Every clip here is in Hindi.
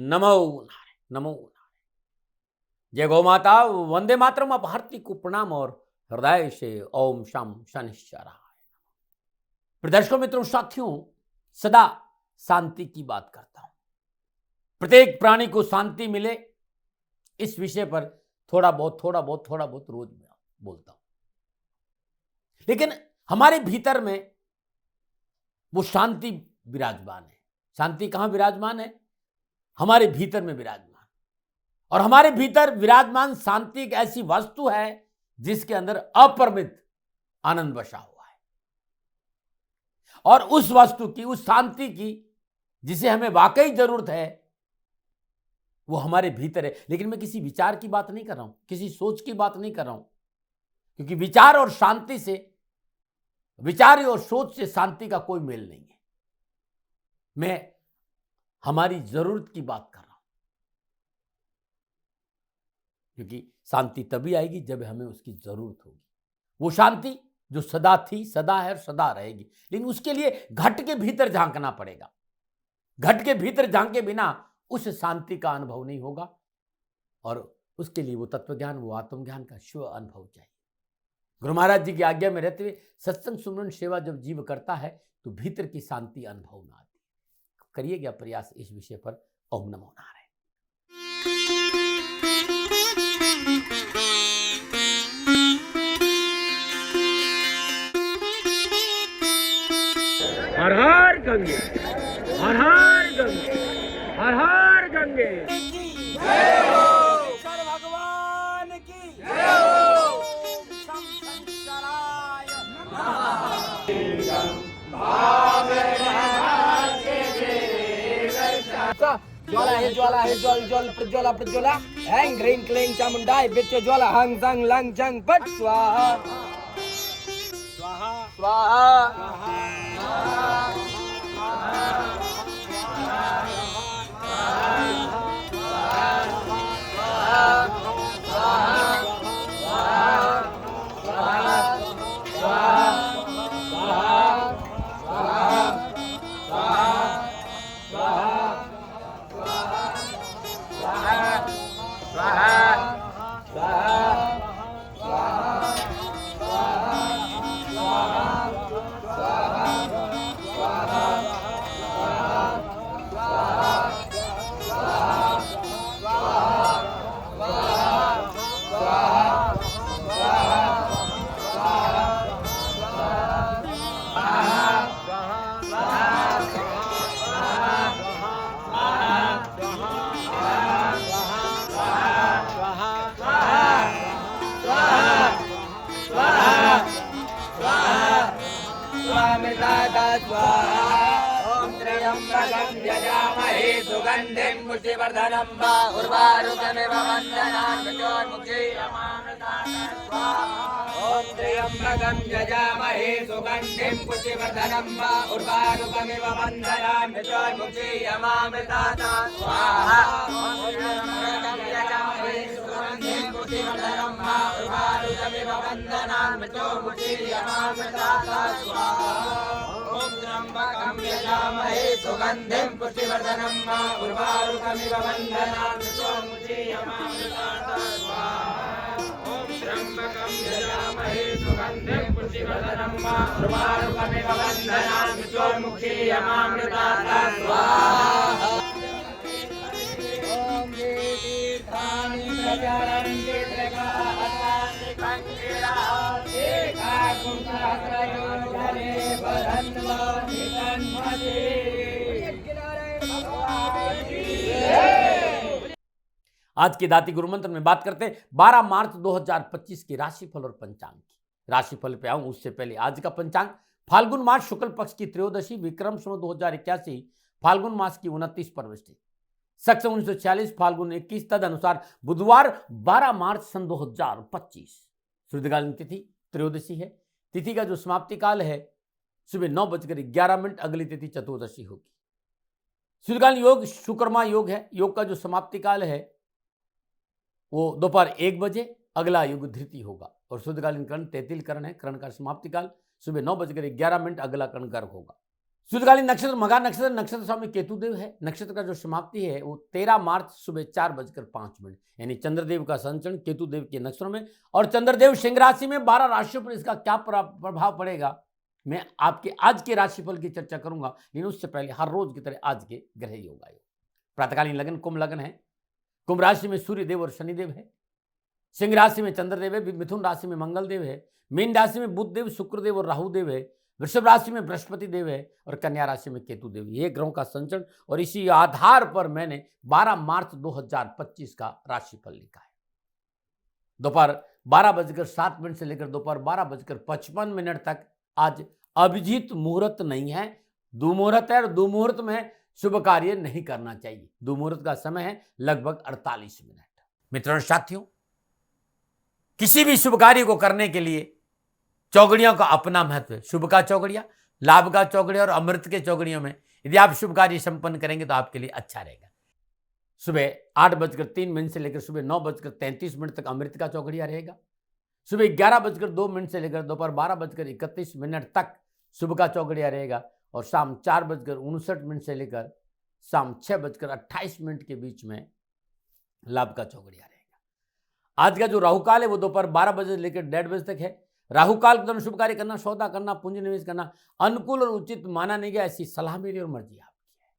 नमो नारायण, नमो नारायण। जय गौ माता, वंदे मातरम। अब हार्दिक को प्रणाम और हृदय से ओम शम शनिश्चराय। दर्शकों, मित्रों, साथियों, सदा शांति की बात करता हूं। प्रत्येक प्राणी को शांति मिले, इस विषय पर थोड़ा बहुत रोज मैं बोलता हूं। लेकिन हमारे भीतर में वो शांति विराजमान है। शांति कहां विराजमान है? हमारे भीतर में विराजमान। और हमारे भीतर विराजमान शांति एक ऐसी वस्तु है जिसके अंदर अपरिमित आनंद बसा हुआ है। और उस वस्तु की, उस शांति की जिसे हमें वाकई जरूरत है, वो हमारे भीतर है। लेकिन मैं किसी विचार की बात नहीं कर रहा हूं, किसी सोच की बात नहीं कर रहा हूं, क्योंकि विचार और शांति से, विचार और सोच से शांति का कोई मेल नहीं है। मैं हमारी जरूरत की बात कर रहा हूं, क्योंकि शांति तभी आएगी जब हमें उसकी जरूरत होगी। वो शांति जो सदा थी, सदा है और सदा रहेगी। लेकिन उसके लिए घट के भीतर झांकना पड़ेगा। घट के भीतर झांके बिना उस शांति का अनुभव नहीं होगा। और उसके लिए वो तत्व ज्ञान, वो आत्मज्ञान का शिव अनुभव चाहिए। गुरु महाराज जी की आज्ञा में रहते हुए सत्संग सुमरन सेवा जब जीव करता है तो भीतर की शांति अनुभव में आती है। करिएगा प्रयास इस विषय पर। ओम नमो नारायण। हर हर गंगे, हर हर गंगे, हर हर गंगे। जय हो शंकर भगवान की, जय हो शम शंकराय ज्वाला है, ज्वाला है, ज्वल ज्वल प्रज्वला प्रज्वला। हैंग ह्रीं क्लीं चामुंडाय विच्च ज्वाला हंग संग लंग जंग पट स्वाहा स्वाहा स्वाहा। ओम त्र्यंबकं यजामहे सुगंधिं पुष्टिवर्धनं वा उर्वारुकमिव वन्दनान् मृत्योर्मुक्षीयमामृतात् स्वाहा। ओम त्र्यंबकं यजामहे सुगंधिं पुष्टिवर्धनं वा उर्वारुकमिव वन्दनान् मृत्योर्मुक्षीयमामृतात् स्वाहा। ओम त्र्यंबकं यजामहे सुगंधिं पुष्टिवर्धनं वा उर्वारुकमिव वन्दनान् मृत्योर्मुक्षीयमामृतात् स्वाहा। ओम त्र्यंबकं यजामहे सुगंधिं पुष्टिवर्धनं वा उर्वारुकमिव वन्दनान् मृत्योर्मुक्षीयमामृतात् स्वाहा। ओम त्र्यंबकं यजामहे सुगंधिं पुष्टिवर्धनं वा उर्वारुकमिव वन्दनान् मृत्योर्मुक्षीयमामृतात् स्वाहा। ओम ये तीर्थानि प्रचरन्ति त्रिकालानि कंकिरा एकाकुंसहस्रयोधरे बधन्वानि तन्मते। आज के दाती गुरु मंत्र में बात करते हैं 12 मार्च 2025 की राशिफल और पंचांग की। राशिफल पे आऊं उससे पहले आज का पंचांग फाल्गुन मास शुक्ल पक्ष की त्रयोदशी विक्रम संवत 2081 फाल्गुन मास की 29 परवृष्टि सक 1946 फाल्गुन 21 तद अनुसार बुधवार 12 मार्च सन 2025। सूर्यकालीन तिथि त्रयोदशी है। तिथि का जो समाप्ति काल है सुबह 9:11। अगली तिथि चतुर्दशी होगी। सूर्यकालीन योग शुक्रमा योग है। योग का जो समाप्ति काल है वो दोपहर 1 बजे। अगला युग धृति होगा। और शुद्धकालीन कर्ण तैतिल कर्ण है। कर्ण का समाप्ति काल सुबह 9:11। अगला कर्ण गर्भ होगा। शुद्धकालीन नक्षत्र मघा नक्षत्र, नक्षत्र स्वामी केतुदेव है। नक्षत्र का जो समाप्ति है वो 13 मार्च सुबह 4:05 यानी चंद्रदेव का संचरण केतुदेव के नक्षत्रों में, और चंद्रदेव सिंह राशि में 12 राशियों पर इसका क्या प्रभाव पड़ेगा मैं आपके आज के राशिफल की चर्चा करूंगा, लेकिन उससे पहले हर रोज की तरह आज के ग्रह योग आयोग। प्रातकालीन लगन कुंभ लगन है। कुंभ राशि में सूर्यदेव और शनिदेव है। सिंह राशि में चंद्रदेव है। मिथुन राशि में मंगलदेव है। मीन राशि में बुधदेव, शुक्रदेव और राहुदेव है। वृषभ राशि में बृहस्पति देव है और कन्या राशि में केतु देव। ये ग्रहों का संचरण, और इसी आधार पर मैंने 12 मार्च 2025 का राशिफल लिखा है। दोपहर 12:07 से लेकर दोपहर 12:55 तक आज अभिजीत मुहूर्त नहीं है, दुमुहूर्त है, और दुमुहूर्त में शुभ कार्य नहीं करना चाहिए। दुमुहूर्त का समय है लगभग 48 मिनट। मित्रों और साथियों, किसी भी शुभ कार्य को करने के लिए चौगड़ियों का अपना महत्व है। शुभ का चौगड़िया, लाभ का चौगड़िया और अमृत के चौगड़ियों में यदि आप शुभ कार्य संपन्न करेंगे तो आपके लिए अच्छा रहेगा। सुबह 8:03 से लेकर सुबह 9:33 तक अमृत का चौगड़िया रहेगा। सुबह 11:02 से लेकर दोपहर 12:31 तक शुभ का चौगड़िया रहेगा, और शाम 4:59 से लेकर शाम 6:28 के बीच में लाभ का चौगड़िया रहेगा। आज का जो राहुकाल है वो दोपहर 12 बजे से लेकर 1:30 बजे तक है। राहुकाल के दौरान शुभ कार्य करना, सौदा करना, पूंजी निवेश करना अनुकूल और उचित माना नहीं गया। ऐसी सलाह मेरी और मर्जी आपकी है।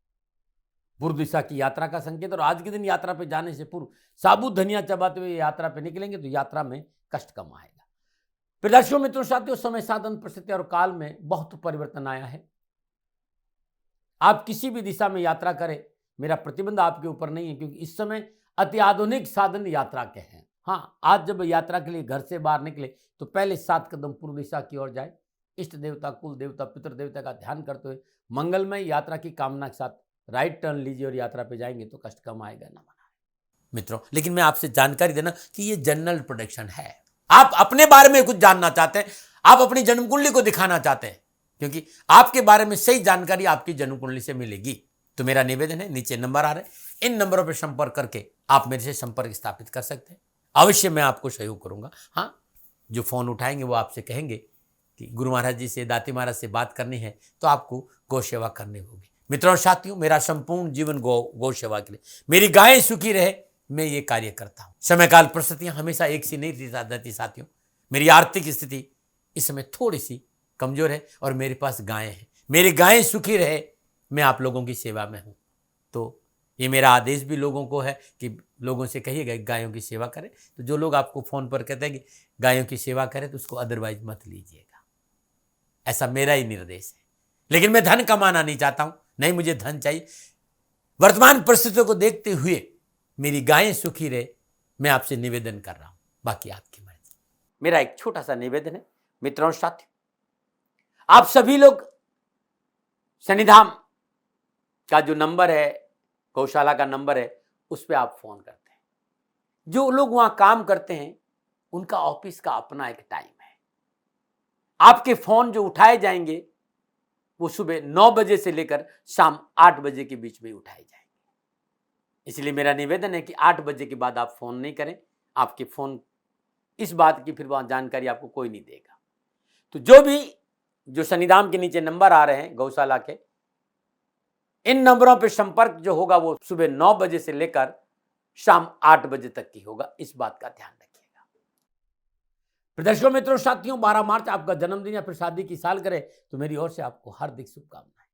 पूर्व दिशा की यात्रा का संकेत, और आज के दिन यात्रा पे जाने से पूर्व साबुत धनिया चबाते हुए यात्रा पे निकलेंगे तो यात्रा में कष्ट कम आएगा। प्रदर्शकों मित्रों साथियों, समय साधन परिस्थिति और काल में बहुत परिवर्तन आया है। आप किसी भी दिशा में यात्रा करें, मेरा प्रतिबंध आपके ऊपर नहीं है, क्योंकि इस समय अत्याधुनिक साधन यात्रा के हैं। हाँ, आज जब यात्रा के लिए घर से बाहर निकले तो पहले 7 कदम पूर्व दिशा की ओर जाए। इष्ट देवता, कुल देवता, पितृ देवता का ध्यान करते हुए मंगलमय यात्रा की कामना के साथ राइट टर्न लीजिए, और यात्रा पे जाएंगे तो कष्ट कम आएगा ना मना। मित्रों, लेकिन मैं आपसे जानकारी देना कि ये जनरल प्रोडिक्शन है। आप अपने बारे में कुछ जानना चाहते हैं, आप अपनी जन्म कुंडली को दिखाना चाहते हैं, क्योंकि आपके बारे में सही जानकारी आपकी जन्म कुंडली से मिलेगी, तो मेरा निवेदन है, नीचे नंबर आ रहे हैं, इन नंबरों पर संपर्क करके आप मेरे से संपर्क स्थापित कर सकते हैं। अवश्य मैं आपको सहयोग करूंगा। हाँ, जो फोन उठाएंगे वो आपसे कहेंगे कि गुरु महाराज जी से, दाती महाराज से बात करनी है तो आपको गौ सेवा करनी होगी। मित्रों और साथियों, मेरा संपूर्ण जीवन गौ सेवा के लिए, मेरी गायें सुखी रहे, मैं ये कार्य करता हूँ। समय काल परिस्थितियां हमेशा एक सी नहीं रहती साथियों। मेरी आर्थिक स्थिति इस समय थोड़ी सी कमजोर है और मेरे पास गायें हैं। मेरी गायें सुखी रहे, मैं आप लोगों की सेवा में हूँ। तो ये मेरा आदेश भी लोगों को है कि लोगों से कहिएगा गायों की सेवा करें। तो जो लोग आपको फ़ोन पर कहते हैं कि गायों की सेवा करें, तो उसको अदरवाइज मत लीजिएगा, ऐसा मेरा ही निर्देश है। लेकिन मैं धन कमाना नहीं चाहता हूँ, नहीं मुझे धन चाहिए। वर्तमान परिस्थितियों को देखते हुए मेरी गायें सुखी रहे, मैं आपसे निवेदन कर रहा हूँ, बाकी आपकी मर्जी। मेरा एक छोटा सा निवेदन है मित्रों और साथियों, आप सभी लोग शनिधाम का जो नंबर है, गौशाला का नंबर है, उस पर आप फोन करते हैं। जो लोग वहां काम करते हैं उनका ऑफिस का अपना एक टाइम है। आपके फोन जो उठाए जाएंगे वो सुबह 9 बजे से लेकर शाम 8 बजे के बीच में उठाए जाएंगे। इसलिए मेरा निवेदन है कि 8 बजे के बाद आप फोन नहीं करें। आपके फोन इस बात की फिर वहां जानकारी आपको कोई नहीं देगा। तो जो शनिधाम के नीचे नंबर आ रहे हैं गौशाला के, इन नंबरों पर संपर्क जो होगा वो सुबह 9 बजे से लेकर शाम 8 बजे तक की होगा। इस बात का ध्यान रखिएगा। प्रदर्शकों मित्रों साथियों, 12 मार्च आपका जन्मदिन या फिर शादी की सालगिरह है, तो मेरी ओर से आपको हार्दिक शुभकामनाएं।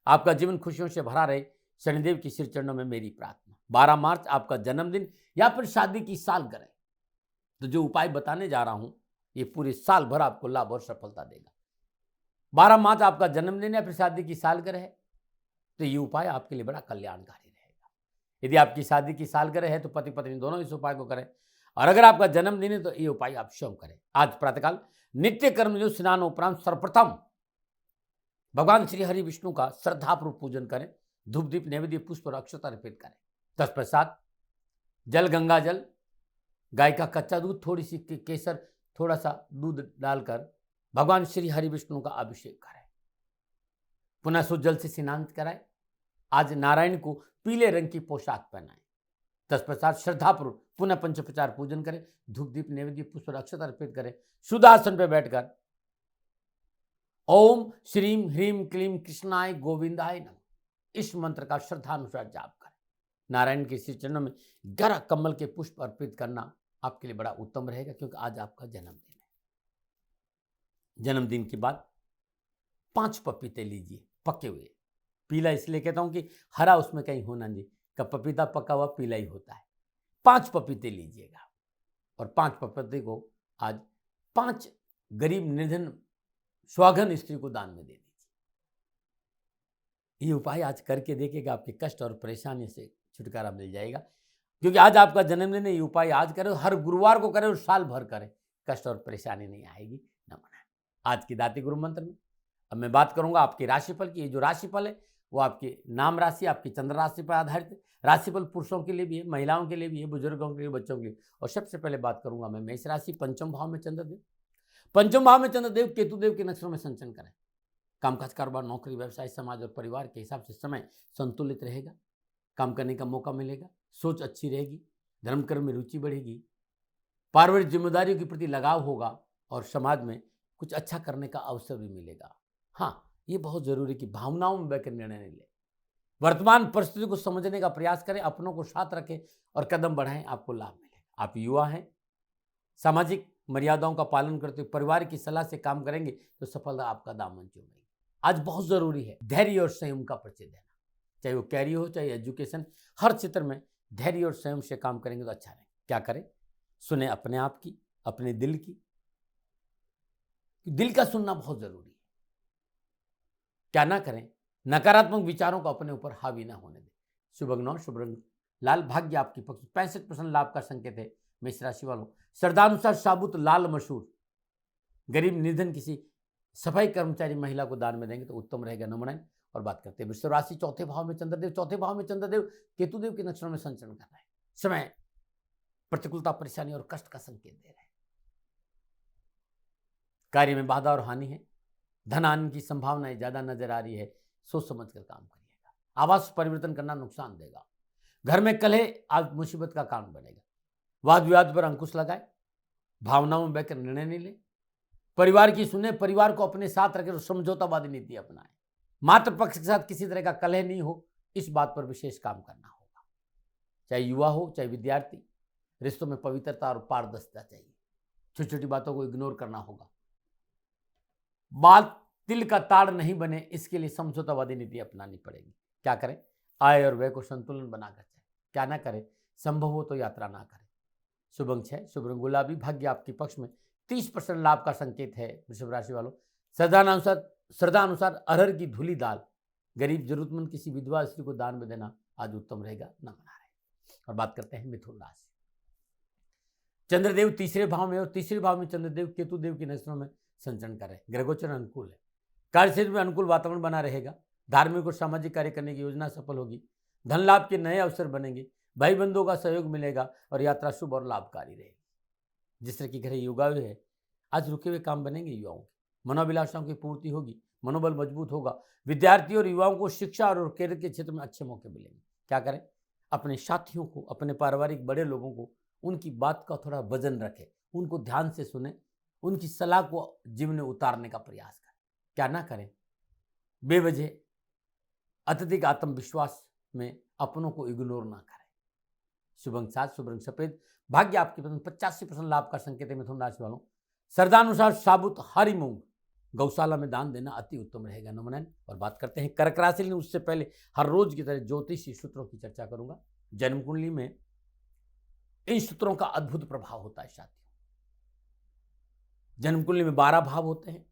आपका जीवन खुशियों से भरा रहे, शनिदेव की श्री चरणों में मेरी प्रार्थना। 12 मार्च आपका जन्मदिन या फिर शादी की सालगिरह, तो जो उपाय बताने जा रहा हूं ये पूरे साल भर आपको लाभ और सफलता देगा। 12 मार्च आपका जन्मदिन या फिर शादी की सालगिरह है, तो ये उपाय आपके लिए बड़ा कल्याणकारी रहेगा। यदि आपकी शादी की सालगिरह है तो पति पत्नी दोनों इस उपाय को करें, और अगर आपका जन्मदिन है तो ये उपाय आप स्वयं करें। आज प्रातःकाल नित्य कर्मयोग स्नान उपरांत सर्वप्रथम भगवान श्री हरि विष्णु का श्रद्धापूर्वक पूजन करें। धूप दीप नैवेद्य पुष्प और अक्षत अर्पित करें। तत्पश्चात जल, गंगा जल, गाय का कच्चा दूध, थोड़ी सी केसर, थोड़ा सा दूध डालकर भगवान श्री हरि विष्णु का अभिषेक करें। पुनः शुद्ध जल से स्नान कराएं। आज नारायण को पीले रंग की पोशाक पहनाएं। तत्पश्चात श्रद्धापूर्वक पुनः पंचोपचार पूजन करें। धूप दीप नैवेद्य पुष्प और अक्षत अर्पित करें। शुद्ध आसन पर बैठकर ओम श्रीम ह्रीम क्लीम कृष्णाय गोविंदाय नमः। इस मंत्र का श्रद्धानुसार जाप करें। नारायण के श्री चरणों में 11 कमल के पुष्प अर्पित करना आपके लिए बड़ा उत्तम रहेगा, क्योंकि आज आपका जन्मदिन है। जन्मदिन के बाद 5 पपीते लीजिए, पके हुए। पीला इसलिए कहता हूं कि हरा उसमें कहीं होना नहीं, का पपीता पका हुआ पीला ही होता है। 5 पपीते लीजिएगा और 5 पपीते को आज 5 गरीब निर्धन स्वाघन स्त्री को दान में दे दीजिए। ये उपाय आज करके देखिएगा, आपके कष्ट और परेशानी से छुटकारा मिल जाएगा। क्योंकि आज आपका जन्मदिन है, ये उपाय आज करें, हर गुरुवार को करें और साल भर करें, कष्ट और परेशानी नहीं आएगी। नमन। आज की दाती गुरु मंत्र में अब मैं बात करूंगा आपके राशिफल की। ये जो राशिफल है वो आपकी नाम राशि, आपकी चंद्र राशि पर आधारित है। राशिफल पुरुषों के लिए भी है, महिलाओं के लिए भी है, बुजुर्गों के लिए, बच्चों के लिए। और सबसे पहले बात करूंगा मैं मेष राशि, पंचम भाव में चंद्रदेव। पंचम भाव में चंद्रदेव केतुदेव के नक्षत्रों में संचरण करें। कामकाज, कारोबार, नौकरी, व्यवसाय, समाज और परिवार के हिसाब से समय संतुलित रहेगा। काम करने का मौका मिलेगा, सोच अच्छी रहेगी, धर्म कर्म में रुचि बढ़ेगी, पारिवारिक जिम्मेदारियों के प्रति लगाव होगा और समाज में कुछ अच्छा करने का अवसर भी मिलेगा। हाँ, ये बहुत जरूरी कि भावनाओं में बहकर निर्णय नहीं ले। वर्तमान परिस्थिति को समझने का प्रयास करें, अपनों को साथ रखें और कदम बढ़ाएं, आपको लाभ मिलेगा। आप युवा हैं, सामाजिक मर्यादाओं का पालन करते हुए परिवार की सलाह से काम करेंगे तो सफलता आपका दामन चूमेगी। आज बहुत जरूरी है धैर्य और संयम का परिचय देना, चाहे वो कैरियर हो चाहे एजुकेशन, हर क्षेत्र में धैर्य और संयम से काम करेंगे तो अच्छा रहेगा। क्या करें? सुने अपने आप की, अपने दिल की। दिल का सुनना बहुत जरूरी है। क्या ना करें? नकारात्मक विचारों को अपने ऊपर हावी ना होने दें। शुभ रंग शुभ रंग लाल, भाग्य आपकी पक्ष। 65% लाभ का संकेत है मेष राशि वालों। श्रद्धानुसार साबुत लाल मसूर गरीब निर्धन किसी सफाई कर्मचारी महिला को दान में देंगे तो उत्तम रहेगा। नमन। और बात करते हैं वृषभ राशि, चौथे भाव में चंद्रदेव। चौथे भाव में चंद्रदेव केतुदेव के नक्षत्रों में संचरण कर रहे हैं। समय प्रतिकूलता, परेशानी और कष्ट का संकेत दे रहे हैं। कार्य में बाधा और हानि है। धन आने की संभावनाएं ज्यादा नजर आ रही है, सोच समझ कर काम करिएगा। आवास परिवर्तन करना नुकसान देगा। घर में कलह आज मुसीबत का कारण बनेगा। वाद विवाद पर अंकुश लगाए, भावनाओं में बहकर निर्णय नहीं ले। परिवार की सुने, परिवार को अपने साथ रखे और समझौतावादी नीति अपनाएं। मातृ पक्ष के साथ किसी तरह का कलह नहीं हो, इस बात पर विशेष काम करना होगा। चाहे युवा हो चाहे विद्यार्थी, रिश्तों में पवित्रता और पारदर्शिता चाहिए। छोटी छोटी बातों को इग्नोर करना होगा। बात तिल का ताड़ नहीं बने, इसके लिए समझौतावादी नीति अपनानी पड़ेगी। क्या करें? आय और व्यय को संतुलन बनाकर चलें। क्या ना करें? संभव हो तो यात्रा ना करें। शुभ अंक 6, शुभ रंग गुलाबी, भाग्य आपके पक्ष में। 30% लाभ का संकेत है वृषभ राशि वालों। श्रद्धा अनुसार अरहर की धुली दाल गरीब जरूरतमंद किसी विधवा स्त्री को दान में देना आज उत्तम रहेगा। न मना रहे। और बात करते हैं मिथुन राशि। चंद्रदेव तीसरे भाव में और तीसरे भाव में चंद्रदेव केतुदेव के नक्षत्रों में संचरण कर रहे हैं। ग्रहगोचर अनुकूल है। कार्यक्षेत्र में अनुकूल वातावरण बना रहेगा। धार्मिक और सामाजिक कार्य करने की योजना सफल होगी। धन लाभ के नए अवसर बनेंगे। भाई बंधुओं का सहयोग मिलेगा और यात्रा शुभ और लाभकारी रहेगी। जिस तरह की घर युवा है, आज रुके हुए काम बनेंगे। युवाओं की मनोभिलाषाओं की पूर्ति होगी, मनोबल मजबूत होगा। विद्यार्थियों और युवाओं को शिक्षा और कैरियर के क्षेत्र में अच्छे मौके मिलेंगे। क्या करें? अपने साथियों को, अपने पारिवारिक बड़े लोगों को, उनकी बात का थोड़ा वजन रखें, उनको ध्यान से सुने, उनकी सलाह को जीवन में उतारने का प्रयास करें। क्या ना करें? बेवजह अत्यधिक आत्मविश्वास में अपनों को इग्नोर ना करें। शुभ अंक 7, शुभ रंग सफेद, भाग्य आपके पसंद। 85% लाभ का संकेत है मिथुन राशि वालों। श्रद्धानुसार साबुत हरी मूंग गौशाला में दान देना अति उत्तम रहेगा। नमन। और बात करते हैं कर्क राशि में। उससे पहले हर रोज की तरह ज्योतिषी सूत्रों की चर्चा करूंगा। जन्म कुंडली में इन सूत्रों का अद्भुत प्रभाव होता है साथियों। जन्म कुंडली में 12 भाव होते हैं।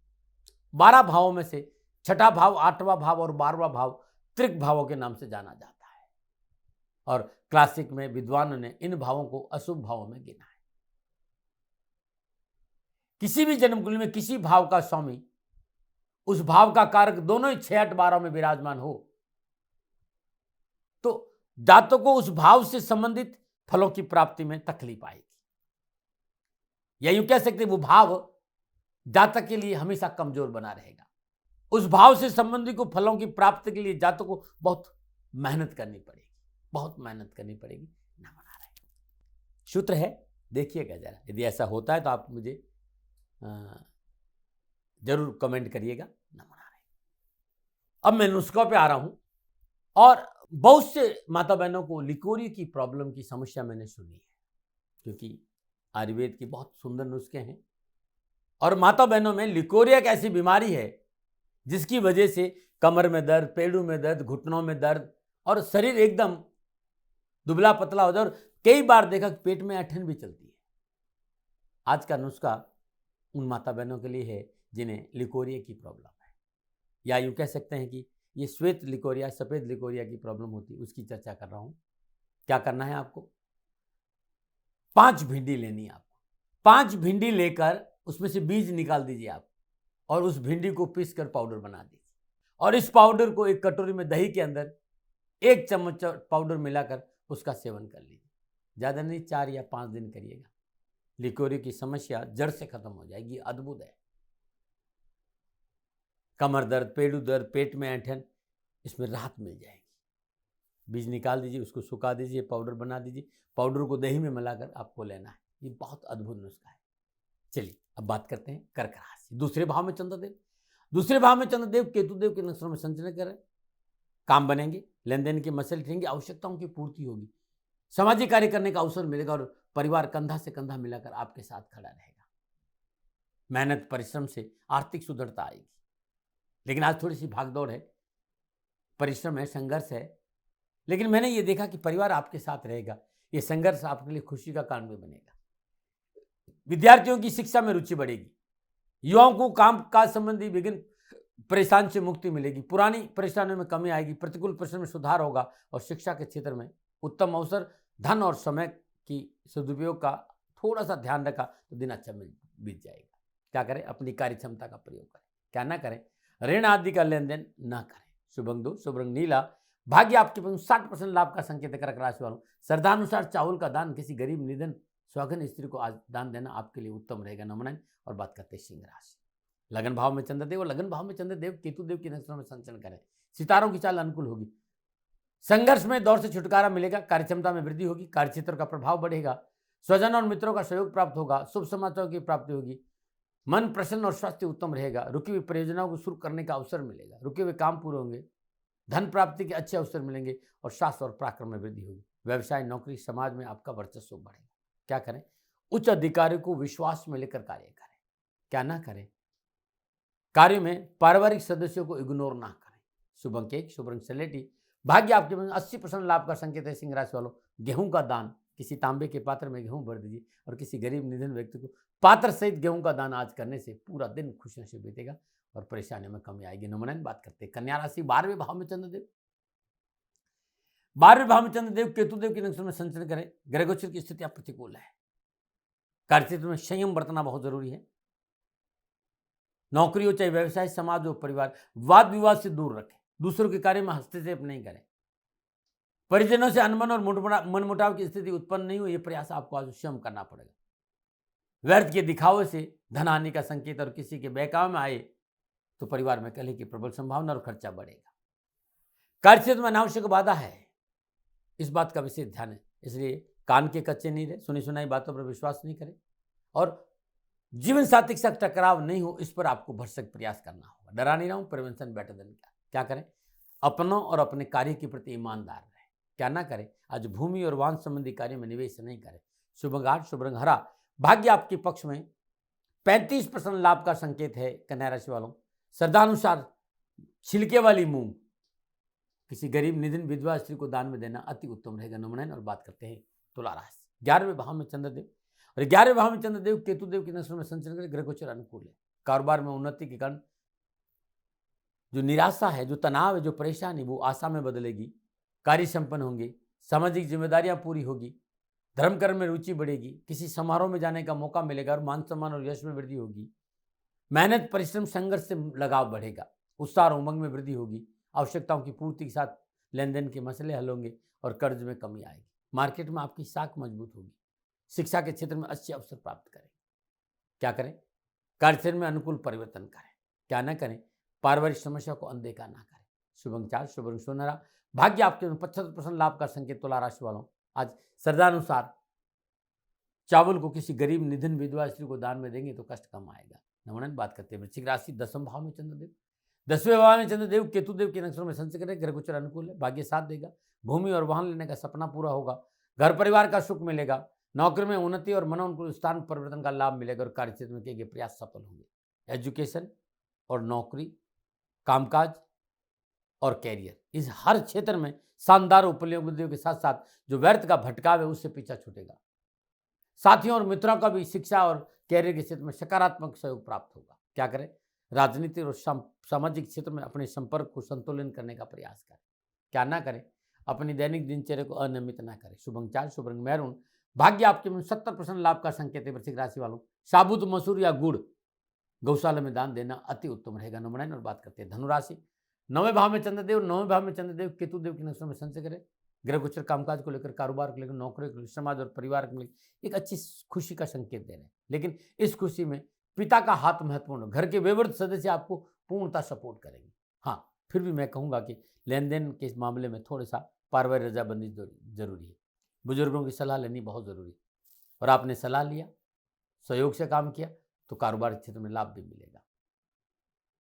12 भावों में से छठा भाव, 8वां भाव और 12वां भाव त्रिक भावों के नाम से जाना जाता है। और क्लासिक में विद्वानों ने इन भावों को अशुभ भावों में गिना है। किसी भी जन्म कुंडली में किसी भाव का स्वामी उस भाव का कारक दोनों ही 6, 8, 12 में विराजमान हो तो जातक को उस भाव से संबंधित फलों की प्राप्ति में तकलीफ आएगी। या यूं कह सकते वो भाव जातक के लिए हमेशा कमजोर बना रहेगा। उस भाव से संबंधित को फलों की प्राप्ति के लिए जातक को बहुत मेहनत करनी पड़ेगी, बहुत मेहनत करनी पड़ेगी। ना बना रहे सूत्र है, देखिएगा जरा। यदि ऐसा होता है तो आप मुझे जरूर कमेंट करिएगा। अब मैं नुस्खों पे आ रहा हूं, और बहुत से माता बहनों को लिकोरी की प्रॉब्लम की समस्या मैंने सुनी है, क्योंकि आयुर्वेद के बहुत सुंदर नुस्खे हैं, और माता बहनों में लिकोरिया एक ऐसी बीमारी है जिसकी वजह से कमर में दर्द, पेड़ों में दर्द, घुटनों में दर्द, और शरीर एकदम दुबला पतला हो जाए, और कई बार देखा कि पेट में ऐंठन भी चलती है। आज का नुस्खा उन माता बहनों के लिए है जिन्हें लिकोरिया की प्रॉब्लम है, या यूं कह सकते हैं कि ये श्वेत लिकोरिया, सफेद लिकोरिया की प्रॉब्लम होती है, उसकी चर्चा कर रहा हूं। क्या करना है आपको? 5 भिंडी लेनी है आपको। 5 भिंडी लेकर उसमें से बीज निकाल दीजिए आप, और उस भिंडी को पीस कर पाउडर बना दीजिए, और इस पाउडर को एक कटोरी में दही के अंदर 1 चम्मच पाउडर मिलाकर उसका सेवन कर लीजिए। ज़्यादा नहीं, 4 या 5 दिन करिएगा। लिकोरी की समस्या जड़ से खत्म हो जाएगी। अद्भुत है। कमर दर्द, पेड़ू दर्द, पेट में ऐंठन, इसमें राहत मिल जाएगी। बीज निकाल दीजिए, उसको सुखा दीजिए, पाउडर बना दीजिए, पाउडर को दही में मिलाकर आपको लेना है। ये बहुत अद्भुत नुस्खा है। चलिए अब बात करते हैं कर्क राशि। दूसरे भाव में चंद्रदेव, दूसरे भाव में चंद्रदेव केतुदेव के नक्षत्रों में संचरण करें। काम बनेंगे, लेन देन के मसले ठेंगे, आवश्यकताओं की पूर्ति होगी, सामाजिक कार्य करने का अवसर मिलेगा, और परिवार कंधा से कंधा मिलाकर आपके साथ खड़ा रहेगा। मेहनत परिश्रम से आर्थिक सुदृढ़ता आएगी। लेकिन आज थोड़ी सी भागदौड़ है, परिश्रम है, संघर्ष है, लेकिन मैंने ये देखा कि परिवार आपके साथ रहेगा। ये संघर्ष आपके लिए खुशी का कारण भी बनेगा। विद्यार्थियों की शिक्षा में रुचि बढ़ेगी। युवाओं को काम काज संबंधी विभिन्न परेशान से मुक्ति मिलेगी। पुरानी परेशानियों में कमी आएगी। प्रतिकूल परिस्थिति में सुधार होगा, और शिक्षा के क्षेत्र में उत्तम अवसर, धन और समय की सदुपयोग का थोड़ा सा ध्यान रखा तो दिन अच्छा बीत जाएगा। क्या करें? अपनी कार्य क्षमता का प्रयोग करें। क्या ना करें? ऋण आदि का लेन देन ना करें। शुभ अंक 2, शुभ रंग नीला। भाग्य आपके पास 60% लाभ का संकेत है। कर्क राशि वालों, श्रद्धानुसार चावल का दान किसी गरीब निधन सौगन स्त्री को आज दान देना आपके लिए उत्तम रहेगा। नमन। और बात करते हैं सिंह राशि। लगन भाव में चंद्रदेव, और लगन भाव में चंद्रदेव केतुदेव की नक्षत्रों में संचरण करें। सितारों की चाल अनुकूल होगी। संघर्ष में दौर से छुटकारा मिलेगा। कार्यक्षमता में वृद्धि होगी। कार्यक्षेत्र का प्रभाव बढ़ेगा। स्वजन और मित्रों का सहयोग प्राप्त होगा। शुभ समाचारों की प्राप्ति होगी। मन प्रसन्न और स्वास्थ्य उत्तम रहेगा। रुकी हुई परियोजनाओं को शुरू करने का अवसर मिलेगा। रुके हुए काम पूरे होंगे। धन प्राप्ति के अच्छे अवसर मिलेंगे, और शास्त्र और पराक्रम में वृद्धि होगी। व्यवसाय, नौकरी, समाज में आपका वर्चस्व बढ़ेगा। क्या करें? उच्च अधिकारी को विश्वास में लेकर कार्य करें। क्या ना करें? कार्य में पारिवारिक सदस्यों को इग्नोर ना करें। शुभ अंक 1, शुभ रंग सलेटी। भाग्य आपके पास 80% लाभ का संकेत है। सिंह राशि वालों, गेहूं का दान, किसी तांबे के पात्र में गेहूं भर दीजिए, और किसी गरीब निधन व्यक्ति को पात्र सहित गेहूं का दान आज करने से पूरा दिन खुशियों से बीतेगा, और परेशानियों में कमी आएगी। नमन। बात करते हैं कन्या राशि। 12वें भाव में चंद्रदेव, 12वें भाव में चंद्रदेव केतुदेव के नक्षत्र में संचरण करें। ग्रह गोचर की स्थितियां प्रतिकूल है। कार्यक्षेत्र में संयम बरतना बहुत जरूरी है। नौकरी हो चाहे व्यवसाय, समाज हो, परिवार, वाद विवाद से दूर रखें। दूसरों के कार्य में हस्तक्षेप नहीं करें। परिजनों से अनबन और मनमुटाव की स्थिति उत्पन्न नहीं हो, यह प्रयास आपको आज स्वयं करना पड़ेगा। व्यर्थ के दिखावे से धन हानि का संकेत, और किसी के बहकावे में आए तो परिवार में कलह की प्रबल संभावना और खर्चा बढ़ेगा। कार्यक्षेत्र में अनावश्यक बाधा है, इस बात का विशेष ध्यान है। इसलिए कान के कच्चे नहीं रहे, सुनी सुनाई बातों पर विश्वास नहीं करें, और जीवन साथी के साथ टकराव नहीं हो, इस पर आपको भरसक प्रयास करना होगा। डरा नहीं रहा हूं, प्रिवेंशन बेटर देन क्या करें? अपनों और अपने कार्य के प्रति ईमानदार रहें। क्या ना करें? आज भूमि और वाहन संबंधी कार्य में निवेश नहीं करें। शुभ अंक 8, शुभ रंग हरा। भाग्य आपके पक्ष में 35% लाभ का संकेत है। कन्या राशि वालों, श्रद्धानुसार छिलके वाली मूंग किसी गरीब निधन विधवा स्त्री को दान में देना अति उत्तम रहेगा। नमन। और बात करते हैं तुला राशि। 11वें भाव में चंद्रदेव, और 11वें भाव में चंद्रदेव केतुदेव की नक्षत्र में संचरण करें। ग्रह गोचर अनुकूल है। कारोबार में उन्नति के कारण जो निराशा है, जो तनाव है, जो परेशानी, वो आशा में बदलेगी। कार्य संपन्न होंगे। सामाजिक जिम्मेदारियां पूरी होगी। धर्म कर्म में रुचि बढ़ेगी। किसी समारोह में जाने का मौका मिलेगा, और मान सम्मान और यश में वृद्धि होगी। मेहनत, परिश्रम, संघर्ष से लगाव बढ़ेगा। उत्साह और उमंग में वृद्धि होगी। आवश्यकताओं की पूर्ति के साथ लेन देन के मसले हल होंगे, और कर्ज में कमी आएगी। मार्केट में आपकी साख मजबूत होगी। शिक्षा के क्षेत्र में अच्छे अवसर प्राप्त करें। क्या करें? कार्यक्षेत्र में अनुकूल परिवर्तन करें। क्या ना करें? पारिवारिक समस्या को अनदेखा ना करें। शुभ अंक 4, शुभ रंग सुनहरा। भाग्य आपके 75% लाभ का संकेत। तुला राशि वालों, आज श्रद्धानुसार चावल को किसी गरीब निधन विधवा स्त्री को दान में देंगे तो कष्ट कम आएगा। नमन। बात करते हैं वृश्चिक राशि। 10वें भाव में चंद्रदेव, 10वें भाव में चंद्रदेव केतुदेव के नक्षत्रों में संचय करें, ग्रह गोचर अनुकूल है, भाग्य साथ देगा, भूमि और वाहन लेने का सपना पूरा होगा, घर परिवार का सुख मिलेगा, नौकरी में उन्नति और मनोनुकूल स्थान परिवर्तन का लाभ मिलेगा और कार्य क्षेत्र में किए गए प्रयास सफल होंगे। एजुकेशन और नौकरी, कामकाज और कैरियर, इस हर क्षेत्र में शानदार उपलब्धियों के साथ साथ जो व्यर्थ का भटकाव है उससे पीछा छूटेगा। साथियों और मित्रों का भी शिक्षा और कैरियर के क्षेत्र में सकारात्मक सहयोग प्राप्त होगा। क्या करें? राजनीति और सामाजिक क्षेत्र में अपने संपर्क को संतुलन करने का प्रयास करें। क्या ना करें? अपनी दैनिक दिनचर्या को अनियमित ना करें। शुभ अंक 4, शुभ रंग मैरून, भाग्य आपके में 70% लाभ का संकेत है। वृश्चिक राशि वालों, साबुत मसूर या गुड़ गौशाला में दान देना अति उत्तम रहेगा। नंबर 9 और बात करते हैं धनुराशि। 9वें भाव में चंद्रदेव, 9वें भाव में चंद्रदेव केतुदेव के नक्षत्र में संचय करें। ग्रह गोचर कामकाज को लेकर, कारोबार को लेकर, नौकरी को लेकर, समाज और परिवार को लेकर एक अच्छी खुशी का संकेत दे रहे हैं। लेकिन इस खुशी में पिता का हाथ महत्वपूर्ण है। घर के वयोवृद्ध सदस्य आपको पूर्णतः सपोर्ट करेंगे। हाँ, फिर भी मैं कहूँगा कि लेन देन के इस मामले में थोड़ा सा पारिवारिक रजाबंदी जरूरी है। बुजुर्गों की सलाह लेनी बहुत ज़रूरी है और आपने सलाह लिया, सहयोग से काम किया तो कारोबार क्षेत्र में लाभ भी मिलेगा।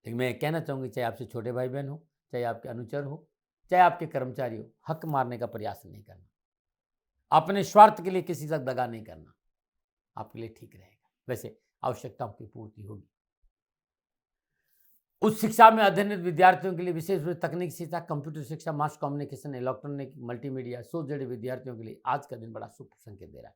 लेकिन मैं कहना चाहूँगी, चाहे आपसे छोटे भाई बहन हो, चाहे आपके अनुचर हो, चाहे आपके कर्मचारी हो, हक मारने का प्रयास नहीं करना, अपने स्वार्थ के लिए किसी तक दगा नहीं करना, आपके लिए ठीक रहेगा। वैसे आवश्यकताओं की पूर्ति होगी। उच्च शिक्षा में अध्ययनरत विद्यार्थियों के लिए विशेष रूप से तकनीक शिक्षा, कंप्यूटर शिक्षा, मास कम्युनिकेशन, इलेक्ट्रॉनिक, मल्टीमीडिया, सो जुड़े विद्यार्थियों के लिए आज का दिन बड़ा शुभ संकेत दे रहा है।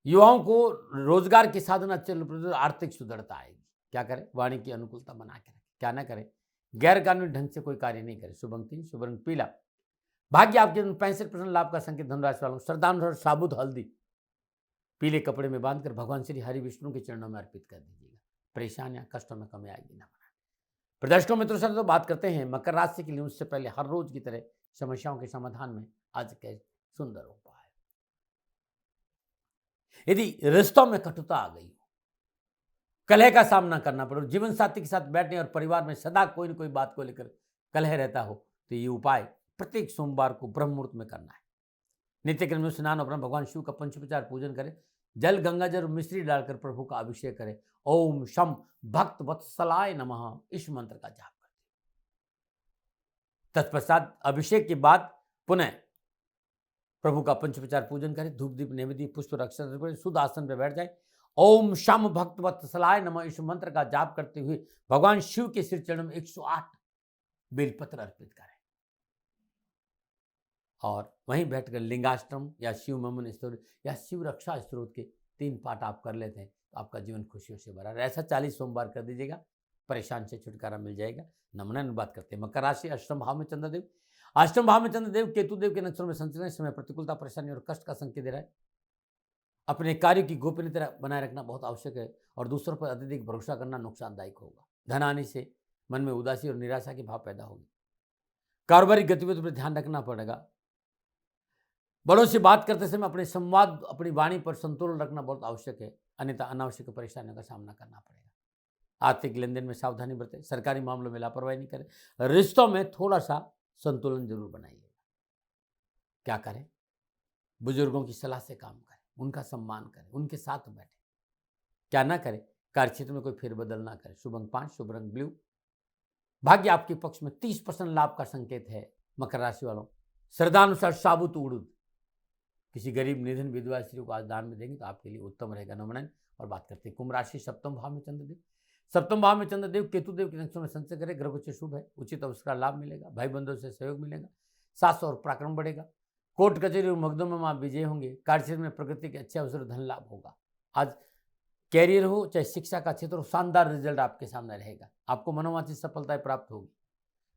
युवाओं को रोजगार के साधन अच्छे, आर्थिक सुदृढ़ता आएगी। क्या करें? वाणी की अनुकूलता बना के रखें। क्या ना करें? गैर कानूनी ढंग से कोई कार्य नहीं करें। शुभ अंक 3, शुभ रंग पीला, भाग्य आपके 65% लाभ का संकेत। धनुराशि वालों, श्रद्धानुसार साबुत हल्दी पीले कपड़े में बांधकर भगवान श्री हरि विष्णु के चरणों में अर्पित कर दीजिएगा। परेशानियां, कष्टों में कमी आएगी ना। प्रदर्शकों मित्रों से तो बात करते हैं मकर राशि के लिए। उससे पहले हर रोज की तरह समस्याओं के समाधान में आज के सुंदर उपाय। यदि रिश्तों में कटुता आ गई, कलह का सामना करना पड़े, जीवन साथी के साथ बैठने और परिवार में सदा कोई न कोई बात को लेकर कलह रहता हो, तो ये उपाय प्रत्येक सोमवार को ब्रह्म मुहूर्त में करना है। नित्य क्रम में स्नान और भगवान शिव का पंचोपचार पूजन करें। जल, गंगा जल, मिश्री डालकर प्रभु का अभिषेक करें। ओम शम भक्त वत्सलाय नमः, इस मंत्र का जाप करें। तत्पश्चात अभिषेक के बाद पुनः प्रभु का पंचोपचार पूजन करें। धूप दीप नैवेद्य पुष्प रक्षण करें। शुद्ध आसन पर बैठ जाए। ओम शम भक्त वत्सलाय नमः, इस मंत्र का जाप करते हुए भगवान शिव के श्री चरण में 108 बेलपत्र अर्पित करें और वहीं बैठकर लिंगाष्टम या शिव ममन स्तोत्र या शिव रक्षा स्तोत्र के 3 पाठ आप कर लेते हैं तो आपका जीवन खुशियों से भरा रहे। ऐसा 40 सोमवार कर दीजिएगा, परेशान से छुटकारा मिल जाएगा। नमन बात करते हैं मकर राशि। अष्टम भाव में चंद्रदेव, अष्टम भाव में चंद्रदेव केतुदेव के नक्षत्रों में संचरण समय प्रतिकूलता, परेशानी और कष्ट का संकेत दे रहा है। अपने कार्य की गोपनीयता बनाए रखना बहुत आवश्यक है और दूसरों पर अत्यधिक भरोसा करना नुकसानदायक होगा। धन आने से मन में उदासी और निराशा के भाव पैदा होगी। कारोबारी गतिविधियों पर ध्यान रखना पड़ेगा। बड़ों से बात करते समय अपने संवाद, अपनी वाणी पर संतुलन रखना बहुत आवश्यक है, अन्यथा अनावश्यक परेशानियों का सामना करना पड़ेगा। आर्थिक लेन देन में सावधानी बरतें, सरकारी मामलों में लापरवाही नहीं करें, रिश्तों में थोड़ा सा संतुलन जरूर बनाइएगा। क्या करें? बुजुर्गों की सलाह से काम करें, उनका सम्मान करें, उनके साथ बैठें। क्या ना करें? कार्यक्षेत्र में कोई फेरबदल ना करें। शुभ अंक 5, शुभ रंग ब्लू, भाग्य आपके पक्ष में 30% लाभ का संकेत है। मकर राशि वालों, श्रद्धानुसार साबुत उड़द किसी गरीब, निधन, विधवा स्त्री को आज दान में देंगे तो आपके लिए उत्तम रहेगा। नमन और बात करते हैं कुंभ राशि। सप्तम भाव में चंद्रदेव, सप्तम भाव में चंद्रदेव केतुदेव के नक्षत्र में संचय करें। ग्रह गोचर शुभ है, उचित अवसर का लाभ मिलेगा, भाई बंधुओं से सहयोग मिलेगा, साहस और पराक्रम बढ़ेगा, कोर्ट कचहरी और मुकदमों में आप विजय होंगे। कार्यक्षेत्र में प्रगति के अच्छे अवसर, धन लाभ होगा। आज कैरियर हो चाहे शिक्षा का क्षेत्र हो, शानदार रिजल्ट आपके सामने रहेगा। आपको मनोवांछित सफलताएं प्राप्त होगी।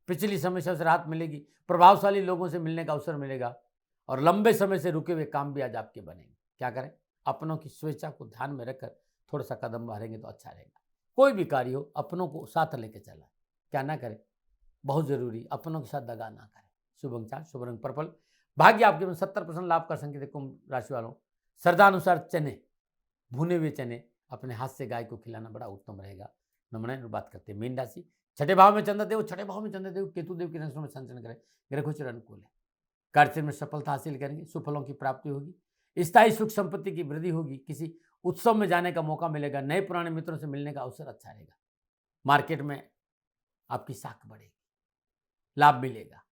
पिछली समस्या से राहत मिलेगी, प्रभावशाली लोगों से मिलने का अवसर मिलेगा और लंबे समय से रुके हुए काम भी आज आपके बनेंगे। क्या करें? अपनों की स्वेच्छा को ध्यान में रखकर थोड़ा सा कदम बढ़ेंगे तो अच्छा रहेगा। कोई भी कार्य हो, अपनों को साथ लेकर चला। क्या ना करें? बहुत जरूरी, अपनों के साथ दगा ना करें। शुभ अंक 4, शुभ रंग पर्पल, भाग्य आपके में 70% लाभ का संकेत है। कुंभ राशि वालों, श्रद्धानुसार चने, भुने हुए चने अपने हाथ से गाय को खिलाना बड़ा उत्तम रहेगा। नमन बात करते हैं मीन राशि। छठे भाव में चंद्रदेव, छठे भाव में चंद्रदेव केतुदेव के नक्षत्र में संचरण करें। ग्रह गोचर अनुकूल है, कार्यक्षेत्र में सफलता हासिल करेंगे, सुफलों की प्राप्ति होगी, स्थायी सुख संपत्ति की वृद्धि होगी, किसी उत्सव में जाने का मौका मिलेगा, नए पुराने मित्रों से मिलने का अवसर अच्छा रहेगा। मार्केट में आपकी साख बढ़ेगी, लाभ मिलेगा,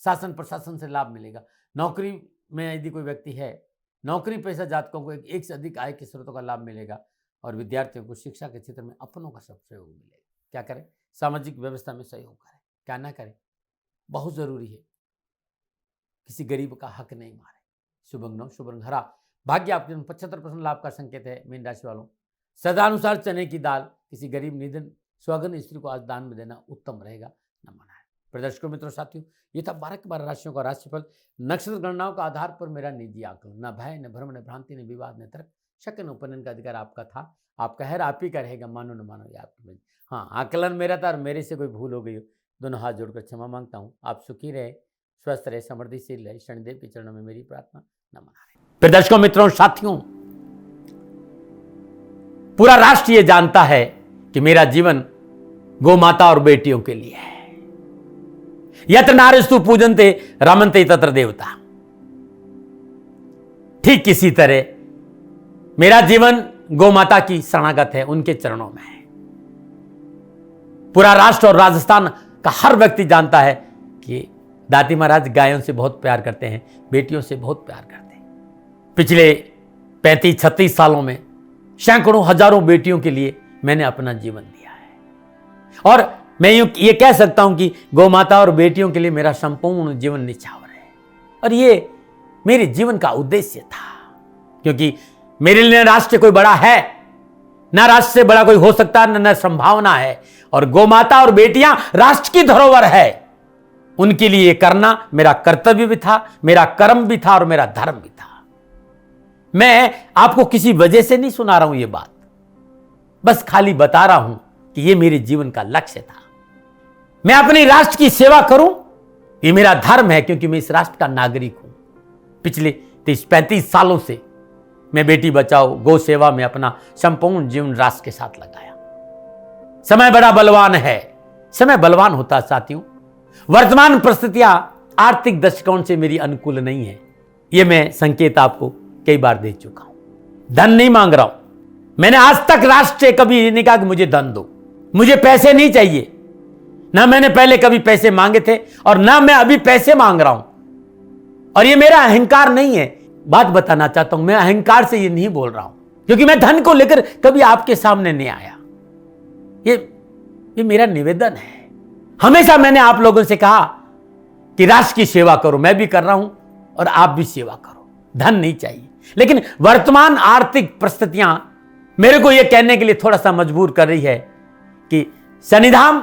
शासन प्रशासन से लाभ मिलेगा। नौकरी में यदि कोई व्यक्ति है, नौकरी पेशा जातकों को एक से अधिक आय के स्रोतों का लाभ मिलेगा और विद्यार्थियों को शिक्षा के क्षेत्र में अपनों का सब सहयोग मिलेगा। क्या करें? सामाजिक व्यवस्था में सहयोग करें, क्या ना करें, बहुत जरूरी है। किसी गरीब का हक नहीं मारे। शुभंगम शुभंग हरा। भाग्य आपके 75% लाभ का संकेत है मीन राशि वालों। सदानुसार चने की दाल किसी गरीब निधन स्वगन स्त्री को आज दान में देना उत्तम रहेगा, न मना है। प्रदर्शकों मित्रों साथियों, ये था 12 के 12 राशियों का राशिफल। नक्षत्र गणनाओं का आधार पर मेरा निजी आकलन, न भय न भ्रम न भ्रांति न विवाद न तर्क, शक न उपनयन का अधिकार आपका था। आपका है, आप ही का रहेगा, मानो न मानो ये आपकी। हाँ, आकलन मेरा था और मेरे से कोई भूल हो गई हो, दोनों हाथ जोड़कर क्षमा मांगता हूँ। आप सुखी रहे, स्वस्थ रहे, समृद्धिशील रहे, शनिदेव के चरणों में मेरी प्रार्थना, नमन। प्रदर्शकों मित्रों साथियों, पूरा राष्ट्र ये जानता है कि मेरा जीवन गौ माता और बेटियों के लिए है। यत्र नारीस्तु पूजन्ते रमन्ते तत्र देवता। ठीक किसी तरह मेरा जीवन गौ माता की शरणागत है, उनके चरणों में है। पूरा राष्ट्र और राजस्थान का हर व्यक्ति जानता है कि दाती महाराज गायों से बहुत प्यार करते हैं, बेटियों से बहुत प्यार करते हैं। पिछले 35-36 सालों में सैकड़ों हजारों बेटियों के लिए मैंने अपना जीवन दिया है और मैं ये कह सकता हूं कि गौ माता और बेटियों के लिए मेरा संपूर्ण जीवन निछावर है। और ये मेरे जीवन का उद्देश्य था, क्योंकि मेरे लिए राष्ट्र कोई बड़ा है, ना राष्ट्र से बड़ा कोई हो सकता है, न संभावना है। और गौ माता और बेटियां राष्ट्र की धरोहर है, उनके लिए करना मेरा कर्तव्य भी था, मेरा कर्म भी था और मेरा धर्म भी था। मैं आपको किसी वजह से नहीं सुना रहा हूं ये बात, बस खाली बता रहा हूं कि ये मेरे जीवन का लक्ष्य था। मैं अपने राष्ट्र की सेवा करूं, ये मेरा धर्म है, क्योंकि मैं इस राष्ट्र का नागरिक हूं। पिछले 30-35 सालों से मैं बेटी बचाओ, गौ सेवा में अपना संपूर्ण जीवन राष्ट्र के साथ लगाया। समय बड़ा बलवान है, समय बलवान होता साथियों। वर्तमान परिस्थितियां आर्थिक दृष्टिकोण से मेरी अनुकूल नहीं है, यह मैं संकेत आपको कई बार दे चुका हूं। धन नहीं मांग रहा हूं। मैंने आज तक राष्ट्र से कभी नहीं कहा कि मुझे धन दो, मुझे पैसे नहीं चाहिए। ना मैंने पहले कभी पैसे मांगे थे और ना मैं अभी पैसे मांग रहा हूं। और ये मेरा अहंकार नहीं है। बात बताना चाहता हूं, मैं अहंकार से ये नहीं बोल रहा हूं, क्योंकि मैं धन को लेकर कभी आपके सामने नहीं आया। ये मेरा निवेदन है। हमेशा मैंने आप लोगों से कहा कि राष्ट्र की सेवा करो, मैं भी कर रहा हूं और आप भी सेवा करो। धन नहीं चाहिए, लेकिन वर्तमान आर्थिक परिस्थितियां मेरे को यह कहने के लिए थोड़ा सा मजबूर कर रही है कि शनिधाम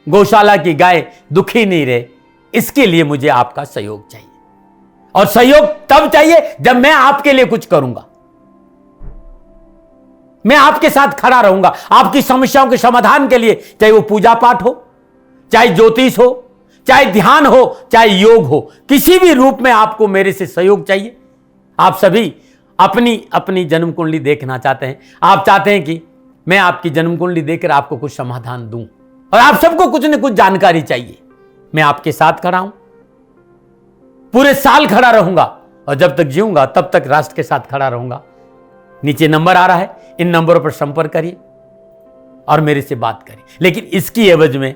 गौशाला की गाय दुखी नहीं रहे, इसके लिए मुझे आपका सहयोग चाहिए। और सहयोग तब चाहिए जब मैं आपके लिए कुछ करूंगा, मैं आपके साथ खड़ा रहूंगा आपकी समस्याओं के समाधान के लिए। चाहे वो पूजा पाठ हो, चाहे ज्योतिष हो, चाहे ध्यान हो, चाहे योग हो, किसी भी रूप में आपको मेरे से सहयोग चाहिए। आप सभी अपनी अपनी जन्म कुंडली देखना चाहते हैं। आप चाहते हैं कि मैं आपकी जन्म कुंडली देखकर आपको कुछ समाधान दूं, और आप सबको कुछ न कुछ जानकारी चाहिए। मैं आपके साथ खड़ा हूं, पूरे साल खड़ा रहूंगा और जब तक जीऊंगा तब तक राष्ट्र के साथ खड़ा रहूंगा। नीचे नंबर आ रहा है, इन नंबरों पर संपर्क करिए और मेरे से बात करिए, लेकिन इसकी एवज में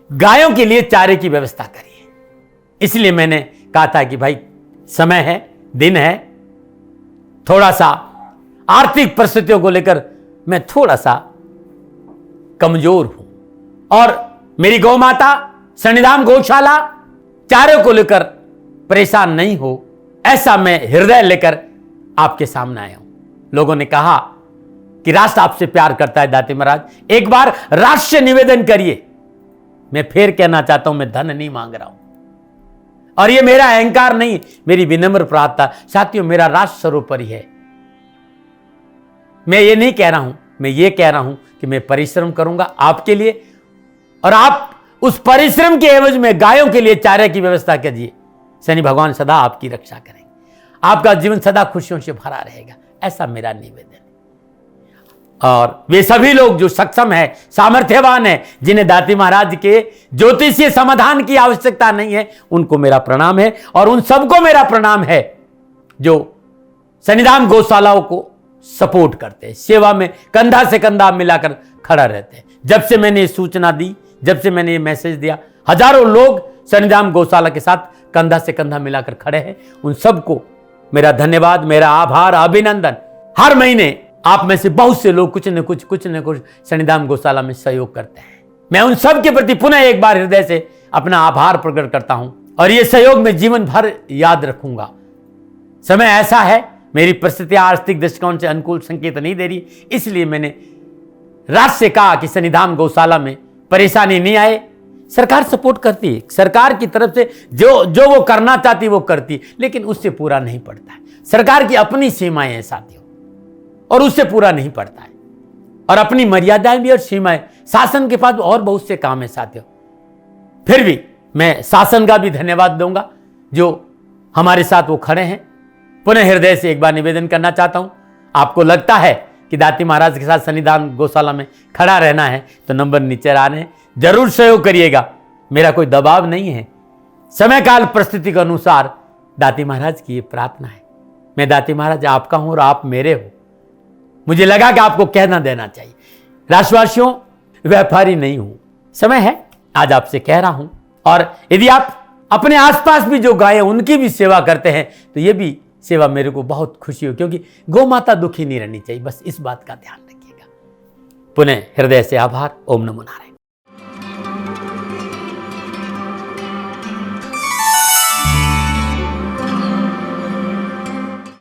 गायों के लिए चारे की व्यवस्था करिए। इसलिए मैंने कहा था कि भाई समय है, दिन है, थोड़ा सा आर्थिक परिस्थितियों को लेकर मैं थोड़ा सा कमजोर हूं और मेरी गौ माता शनिधाम गौशाला चारे को लेकर परेशान नहीं हो, ऐसा मैं हृदय लेकर आपके सामने आया हूं। लोगों ने कहा कि राष्ट्र आपसे प्यार करता है दाती महाराज, एक बार राष्ट्र से निवेदन करिए। मैं फिर कहना चाहता हूं, मैं धन नहीं मांग रहा हूं और ये मेरा अहंकार नहीं, मेरी विनम्र प्रार्थना। साथियों, मेरा राष्ट्र सर्वोपरि है। मैं ये नहीं कह रहा हूं, मैं ये कह रहा हूं कि मैं परिश्रम करूंगा आपके लिए, और आप उस परिश्रम के एवज में गायों के लिए चारे की व्यवस्था कीजिए। शनि भगवान सदा आपकी रक्षा करेंगे, आपका जीवन सदा खुशियों से भरा रहेगा, ऐसा मेरा निवेदन है। और वे सभी लोग जो सक्षम है, सामर्थ्यवान है, जिन्हें दाती महाराज के ज्योतिषीय समाधान की आवश्यकता नहीं है, उनको मेरा प्रणाम है। और उन सबको मेरा प्रणाम है जो शनिधाम गौशालाओं को सपोर्ट करते हैं, सेवा में कंधा से कंधा मिलाकर खड़ा रहते हैं, जब से मैंने ये सूचना दी, जब से मैंने ये मैसेज दिया, हजारों लोग शनिधाम गौशाला के साथ कंधा से कंधा मिलाकर खड़े हैं। उन सबको मेरा धन्यवाद, मेरा आभार, अभिनंदन। हर महीने आप में से बहुत से लोग कुछ न कुछ शनिधाम गौशाला में सहयोग करते हैं। मैं उन सब के प्रति पुनः एक बार हृदय से अपना आभार प्रकट करता हूं और ये सहयोग मैं जीवन भर याद रखूंगा। समय ऐसा है, मेरी परिस्थितियां आर्थिक दृष्टिकोण से अनुकूल संकेत नहीं दे रही, इसलिए मैंने राष्ट्र से कहा कि शनिधाम गौशाला में परेशानी नहीं आए। सरकार सपोर्ट करती है, सरकार की तरफ से जो वो करना चाहती वो करती, लेकिन उससे पूरा नहीं पड़ता है। सरकार की अपनी सीमाएं हैं साथियों, और उससे पूरा नहीं पड़ता है, और अपनी मर्यादाएं भी और सीमाएं। शासन के पास और बहुत से काम है साथियों। फिर भी मैं शासन का भी धन्यवाद दूंगा जो हमारे साथ वो खड़े हैं। पुनः हृदय से एक बार निवेदन करना चाहता हूं, आपको लगता है कि दाती महाराज के साथ शनिधाम गौशाला में खड़ा रहना है तो नंबर नीचे आ रहे हैं, जरूर सहयोग करिएगा। मेरा कोई दबाव नहीं है, समय काल परिस्थिति के अनुसार दाती महाराज की ये प्रार्थना है। मैं दाती महाराज आपका हूं और आप मेरे हो। मुझे लगा कि आपको कहना देना चाहिए। राष्ट्रवासियों, व्यापारी नहीं हूं, समय है आज आपसे कह रहा हूं। और यदि आप अपने आसपास भी जो गाय उनकी भी सेवा करते हैं तो ये भी सेवा मेरे को बहुत खुशी हो, क्योंकि गौ माता दुखी नहीं रहनी चाहिए। बस इस बात का ध्यान रखिएगा। पुनः हृदय से आभार। ओम नमो नारायण।